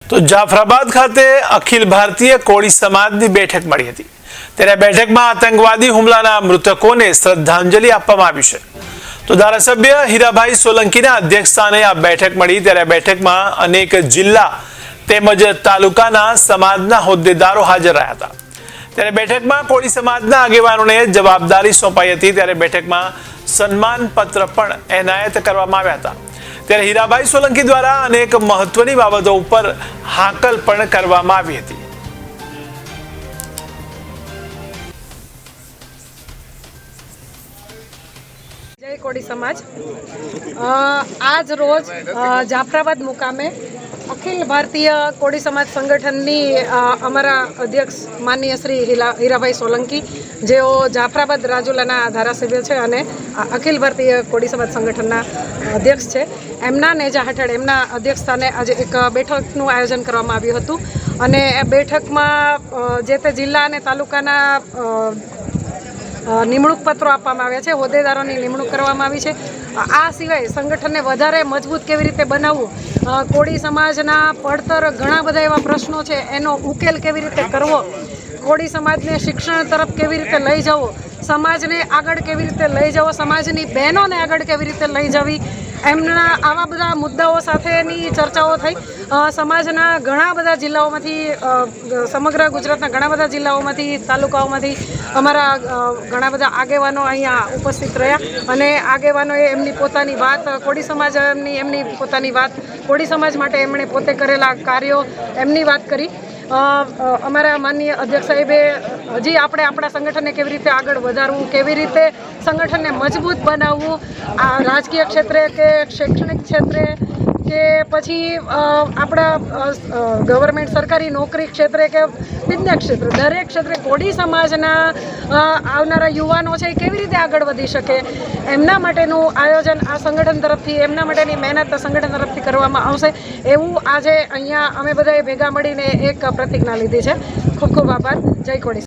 તો જાફરાબાદ ખાતે અખિલ ભારતીય કોળી સમાજની બેઠક મળી હતી। ત્યારે બેઠકમાં આતંકવાદી હુમલાના મૃતકોને શ્રદ્ધાંજલિ આપવામાં આવી છે। તો ધારાસભ્ય હીરાભાઈ સોલંકીના અધ્યક્ષસ્થાને આ બેઠક મળી। ત્યારે બેઠકમાં અનેક જિલ્લા તેમજ તાલુકાના સમાજના હોદ્દેદારો હાજર રહ્યા હતા। ત્યારે બેઠકમાં કોળી સમાજના આગેવાનોને જવાબદારી સોંપાઈ હતી। ત્યારે બેઠકમાં સન્માન પત્ર પણ એનાયત કરવામાં આવ્યા હતા। ત્યારે હીરાભાઈ સોલંકી દ્વારા અનેક મહત્વની બાબતો ઉપર હાકલ પણ કરવામાં આવી હતી। જય કોળી સમાજ આજ રોજ જાફરાબાદ મુકામે અખિલ ભારતીય કોળી સમાજ સંગઠનની અમારા અધ્યક્ષ માનનીય શ્રી હીરાભાઈ સોલંકી જેઓ જાફરાબાદ રાજુલાના ધારાસભ્ય છે અને અખિલ ભારતીય કોળી સમાજ સંગઠનના અધ્યક્ષ છે। એમના નેજા હેઠળ એમના અધ્યક્ષસ્થાને આજે એક બેઠકનું આયોજન કરવામાં આવ્યું હતું અને એ બેઠકમાં જે તે જિલ્લા અને તાલુકાના નિમણૂક પત્રો આપવામાં આવ્યા છે, હોદ્દેદારોની નિમણૂક કરવામાં આવી છે। આ સિવાય સંગઠનને વધારે મજબૂત કેવી રીતે બનાવવું, કોળી સમાજના પડતર ઘણા બધા એવા પ્રશ્નો છે એનો ઉકેલ કેવી રીતે કરવો, કોળી સમાજને શિક્ષણ તરફ કેવી રીતે લઈ જવો, સમાજને આગળ કેવી રીતે લઈ જવો, સમાજની બહેનોને આગળ કેવી રીતે લઈ જવી, એમના આવા બધા મુદ્દાઓ સાથેની ચર્ચાઓ થઈ। સમાજના ઘણા બધા જિલ્લાઓમાંથી, સમગ્ર ગુજરાતના ઘણા બધા જિલ્લાઓમાંથી, તાલુકાઓમાંથી અમારા ઘણા બધા આગેવાનો અહીંયા ઉપસ્થિત રહ્યા અને આગેવાનોએ એમની પોતાની વાત, કોળી સમાજ એમની પોતાની વાત, કોળી સમાજ માટે એમણે પોતે કરેલા કાર્યો એમની વાત કરી। અમારા માનનીય અધ્યક્ષ સાહેબે હજી આપણે આપણા સંગઠનને કેવી રીતે આગળ વધારવું, કેવી રીતે સંગઠનને મજબૂત બનાવવું, આ રાજકીય ક્ષેત્રે કે શૈક્ષણિક ક્ષેત્રે કે પછી આપણા ગવર્મેન્ટ સરકારી નોકરી ક્ષેત્રે કે વિદ્યા ક્ષેત્રે, દરેક ક્ષેત્રે કોળી સમાજના આવનારા યુવાનો છે એ કેવી રીતે આગળ વધી શકે, એમના માટેનું આયોજન આ સંગઠન તરફથી, એમના માટેની મહેનત સંગઠન તરફથી કરવામાં આવશે એવું આજે અહીંયા અમે બધાએ ભેગા મળીને એક પ્રતિજ્ઞા લીધી છે। ખૂબ ખૂબ આભાર। જય કોળી।